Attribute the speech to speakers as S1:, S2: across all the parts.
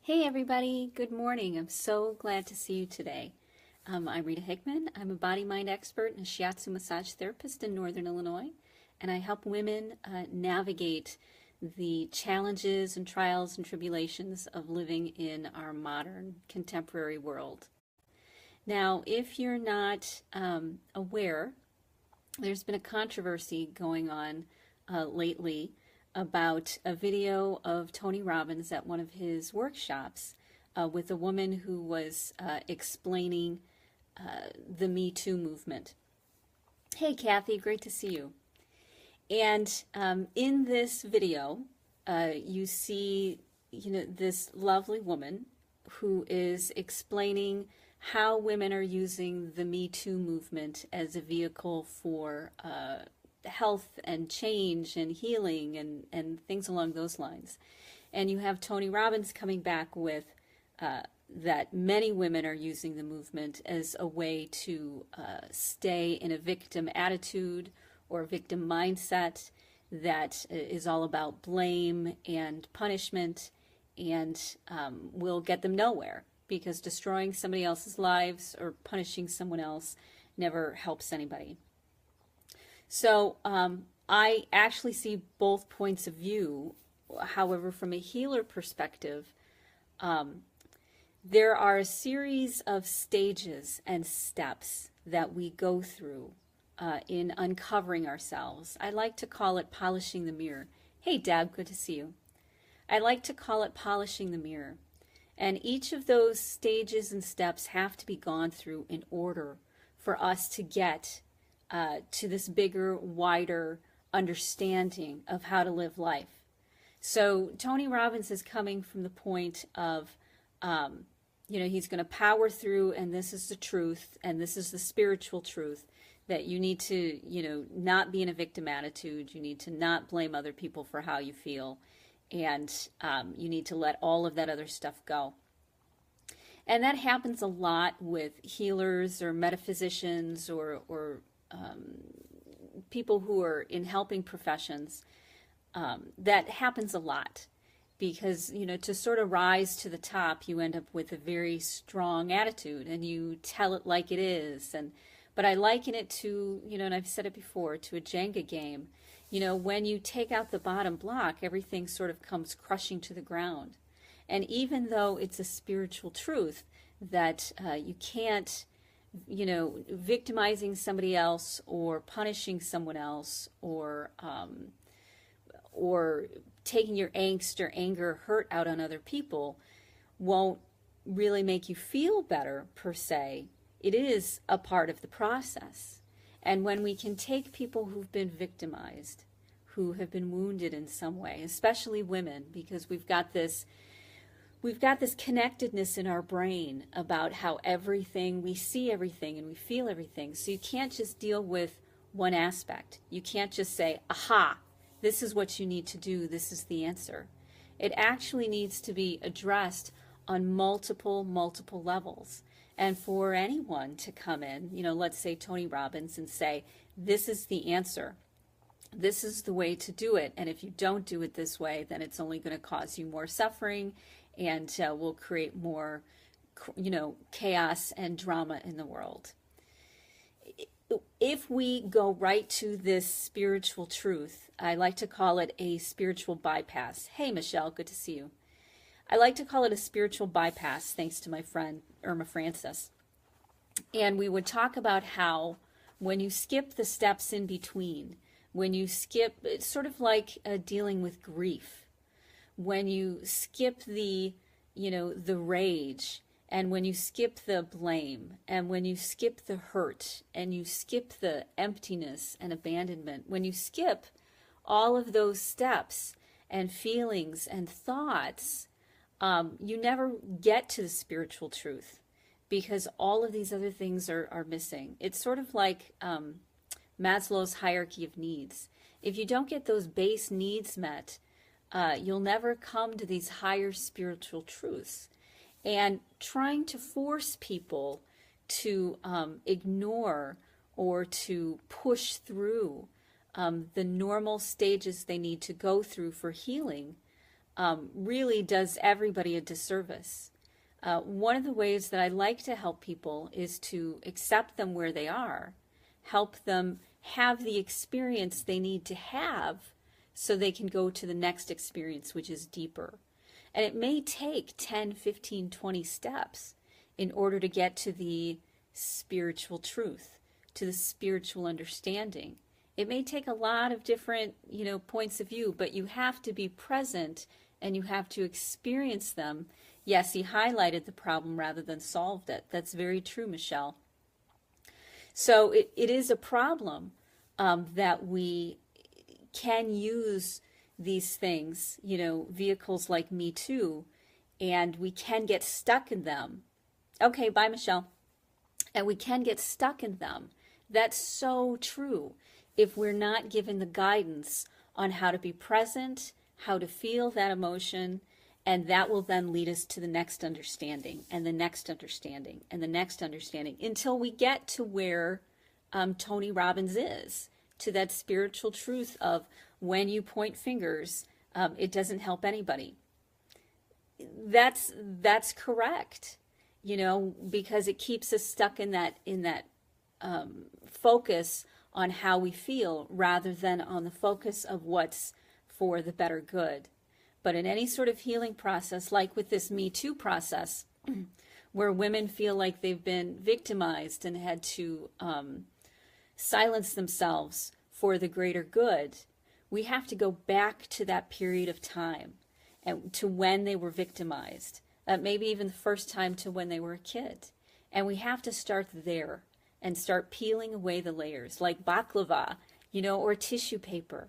S1: Hey everybody, good morning. I'm so glad to see you today. I'm Rita Hickman. I'm a body-mind expert and a shiatsu massage therapist in Northern Illinois, and I help women navigate the challenges and trials and tribulations of living in our modern contemporary world. Now, if you're not aware, there's been a controversy going on lately about a video of Tony Robbins at one of his workshops with a woman who was explaining the Me Too movement. Hey, Kathy, great to see you. And in this video, you see, this lovely woman who is explaining how women are using the Me Too movement as a vehicle for health and change and healing and things along those lines. And you have Tony Robbins coming back with that many women are using the movement as a way to stay in a victim attitude or victim mindset that is all about blame and punishment and will get them nowhere, because destroying somebody else's lives or punishing someone else never helps anybody. So I actually see both points of view. However, from a healer perspective, there are a series of stages and steps that we go through in uncovering ourselves. I like to call it polishing the mirror. Hey, Deb, good to see you. I like to call it polishing the mirror. And each of those stages and steps have to be gone through in order for us to get to this bigger, wider understanding of how to live life. So Tony Robbins is coming from the point of, he's going to power through, and this is the truth, and this is the spiritual truth, that you need to, not be in a victim attitude. You need to not blame other people for how you feel, and you need to let all of that other stuff go. And that happens a lot with healers or metaphysicians or people who are in helping professions. That happens a lot because, to sort of rise to the top, you end up with a very strong attitude and you tell it like it is. But I liken it to, and I've said it before, to a Jenga game. When you take out the bottom block, everything sort of comes crushing to the ground. And even though it's a spiritual truth that you can't, victimizing somebody else or punishing someone else or taking your angst or anger, hurt out on other people won't really make you feel better per se. It is a part of the process. And when we can take people who've been victimized, who have been wounded in some way, especially women, because we've got this connectedness in our brain about how we see everything and we feel everything. So you can't just deal with one aspect. You can't just say, aha, this is what you need to do, this is the answer. It actually needs to be addressed on multiple levels. And for anyone to come in, let's say Tony Robbins, and say, this is the answer. This is the way to do it. And if you don't do it this way, then it's only going to cause you more suffering and will create more, chaos and drama in the world. If we go right to this spiritual truth, I like to call it a spiritual bypass. Hey, Michelle, good to see you. I like to call it a spiritual bypass, thanks to my friend Irma Francis. And we would talk about how when you skip the steps in between, when you skip, it's sort of like dealing with grief. When you skip the rage, and when you skip the blame, and when you skip the hurt, and you skip the emptiness and abandonment, when you skip all of those steps and feelings and thoughts, you never get to the spiritual truth because all of these other things are missing. It's sort of like Maslow's hierarchy of needs. If you don't get those base needs met, you'll never come to these higher spiritual truths. And trying to force people to ignore or to push through the normal stages they need to go through for healing really does everybody a disservice. One of the ways that I like to help people is to accept them where they are, help them have the experience they need to have so they can go to the next experience, which is deeper. And it may take 10, 15, 20 steps in order to get to the spiritual truth, to the spiritual understanding. It may take a lot of different, points of view, but you have to be present and you have to experience them. Yes, he highlighted the problem rather than solved it. That's very true, Michelle. So it is a problem that we can use these things, vehicles like Me Too, and we can get stuck in them. Okay, bye, Michelle. And we can get stuck in them. That's so true if we're not given the guidance on how to be present, how to feel that emotion, and that will then lead us to the next understanding and the next understanding and the next understanding until we get to where Tony Robbins is, to that spiritual truth of when you point fingers, it doesn't help anybody. That's correct, because it keeps us stuck in that focus on how we feel rather than on the focus of what's for the better good. But in any sort of healing process, like with this Me Too process, where women feel like they've been victimized and had to silence themselves for the greater good, we have to go back to that period of time and to when they were victimized, maybe even the first time to when they were a kid. And we have to start there and start peeling away the layers like baklava, or tissue paper.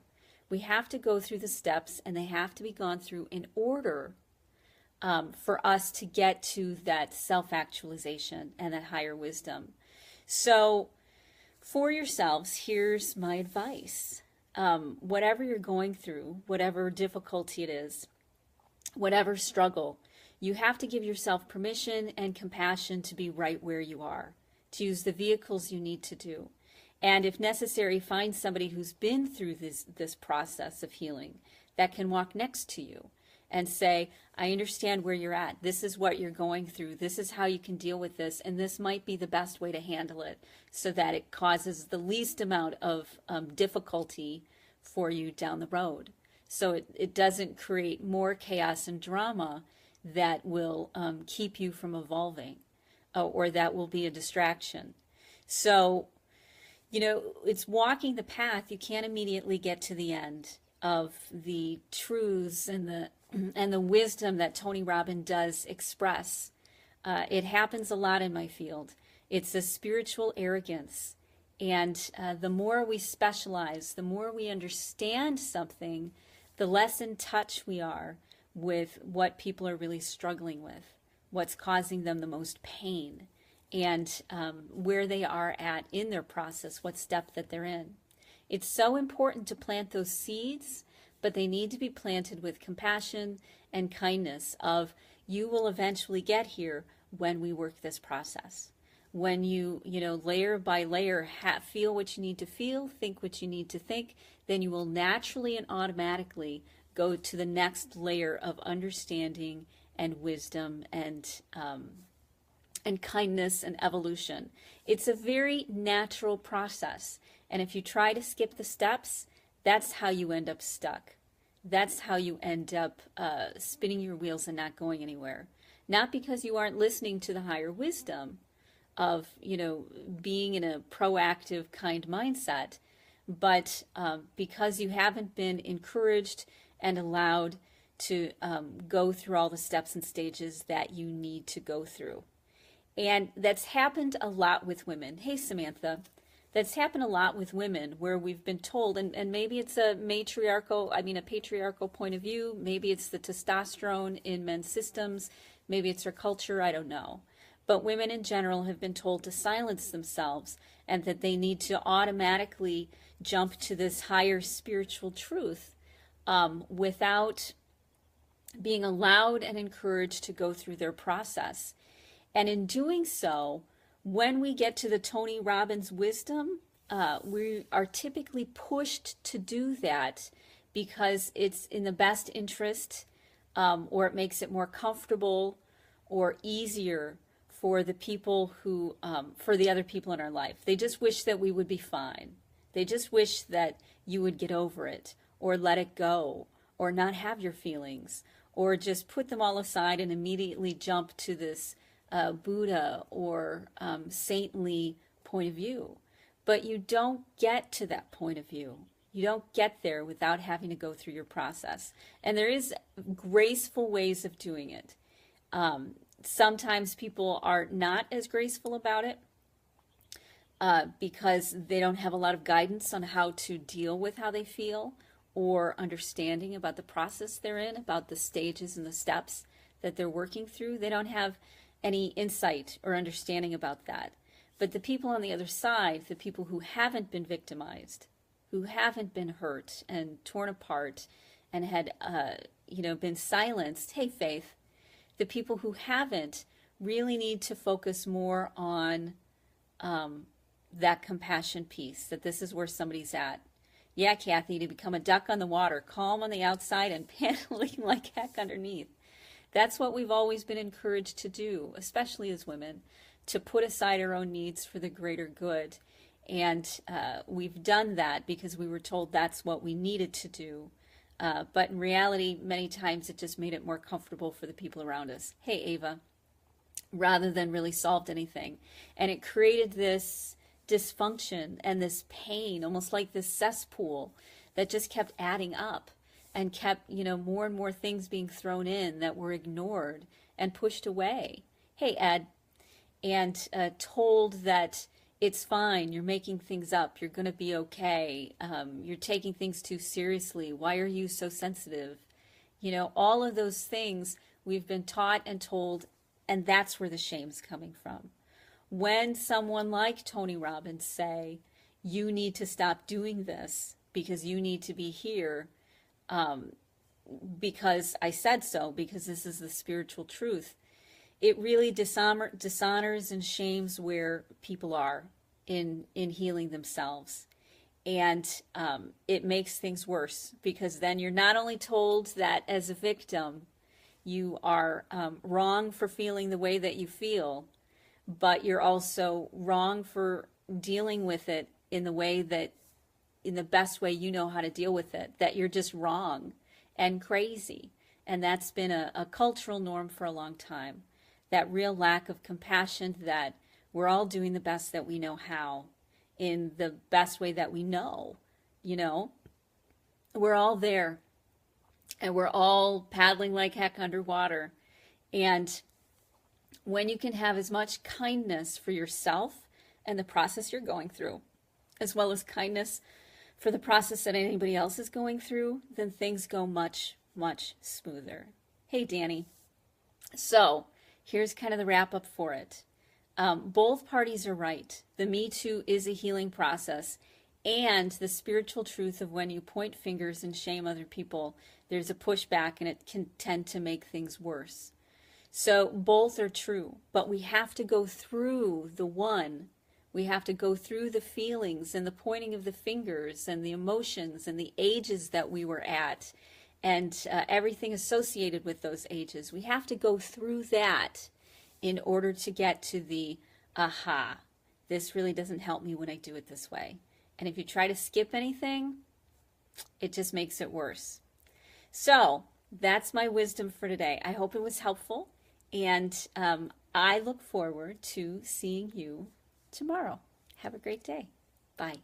S1: We have to go through the steps, and they have to be gone through in order for us to get to that self-actualization and that higher wisdom. So for yourselves, here's my advice. Whatever you're going through, whatever difficulty it is, whatever struggle, you have to give yourself permission and compassion to be right where you are, to use the vehicles you need to do. And if necessary, find somebody who's been through this process of healing that can walk next to you and say, I understand where you're at. This is what you're going through. This is how you can deal with this. And this might be the best way to handle it so that it causes the least amount of difficulty for you down the road. So it doesn't create more chaos and drama that will keep you from evolving or that will be a distraction. So, it's walking the path. You can't immediately get to the end of the truths and the wisdom that Tony Robbins does express. It happens a lot in my field. It's a spiritual arrogance. And the more we specialize, the more we understand something, the less in touch we are with what people are really struggling with, what's causing them the most pain, and where they are at in their process, what step that they're in. It's so important to plant those seeds, but they need to be planted with compassion and kindness of, you will eventually get here when we work this process. When you layer by layer, feel what you need to feel, think what you need to think, then you will naturally and automatically go to the next layer of understanding and wisdom and kindness and evolution. It's a very natural process. And if you try to skip the steps, that's how you end up stuck. That's how you end up spinning your wheels and not going anywhere. Not because you aren't listening to the higher wisdom of, being in a proactive, kind mindset, but because you haven't been encouraged and allowed to go through all the steps and stages that you need to go through. And that's happened a lot with women. Hey, Samantha. That's happened a lot with women where we've been told, and maybe it's a patriarchal point of view. Maybe it's the testosterone in men's systems. Maybe it's our culture. I don't know. But women in general have been told to silence themselves and that they need to automatically jump to this higher spiritual truth without being allowed and encouraged to go through their process. And in doing so, when we get to the Tony Robbins wisdom, we are typically pushed to do that because it's in the best interest or it makes it more comfortable or easier for the people who, for the other people in our life. They just wish that we would be fine. They just wish that you would get over it or let it go or not have your feelings or just put them all aside and immediately jump to this Buddha or saintly point of view. But you don't get to that point of view. You don't get there without having to go through your process. And there is graceful ways of doing it. Sometimes people are not as graceful about it because they don't have a lot of guidance on how to deal with how they feel or understanding about the process they're in, about the stages and the steps that they're working through. They don't have any insight or understanding about that. But the people on the other side, the people who haven't been victimized, who haven't been hurt and torn apart and had, been silenced, hey, Faith, the people who haven't really need to focus more on that compassion piece, that this is where somebody's at. Yeah, Kathy, to become a duck on the water, calm on the outside and paddling like heck underneath. That's what we've always been encouraged to do, especially as women, to put aside our own needs for the greater good. And we've done that because we were told that's what we needed to do. But in reality, many times it just made it more comfortable for the people around us. Hey, Ava, rather than really solved anything. And it created this dysfunction and this pain, almost like this cesspool that just kept adding up and kept, more and more things being thrown in that were ignored and pushed away. Hey, Ed, and told that it's fine, you're making things up, you're going to be okay, you're taking things too seriously, why are you so sensitive? All of those things we've been taught and told, and that's where the shame's coming from. When someone like Tony Robbins say, you need to stop doing this because you need to be here because I said so, because this is the spiritual truth, it really dishonors and shames where people are in healing themselves. And it makes things worse because then you're not only told that as a victim, you are wrong for feeling the way that you feel, but you're also wrong for dealing with it in the way that, in the best way you know how to deal with it, that you're just wrong and crazy. And that's been a cultural norm for a long time. That real lack of compassion, that we're all doing the best that we know how, in the best way that we know. We're all there, and we're all paddling like heck underwater. And when you can have as much kindness for yourself and the process you're going through, as well as kindness for the process that anybody else is going through, then things go much, much smoother. Hey, Danny. So here's kind of the wrap up for it. Both parties are right. The Me Too is a healing process, and the spiritual truth of when you point fingers and shame other people, there's a pushback and it can tend to make things worse. So both are true, but we have to go through the one. We have to go through the feelings and the pointing of the fingers and the emotions and the ages that we were at and everything associated with those ages. We have to go through that in order to get to the, aha, this really doesn't help me when I do it this way. And if you try to skip anything, it just makes it worse. So that's my wisdom for today. I hope it was helpful. And I look forward to seeing you tomorrow. Have a great day. Bye.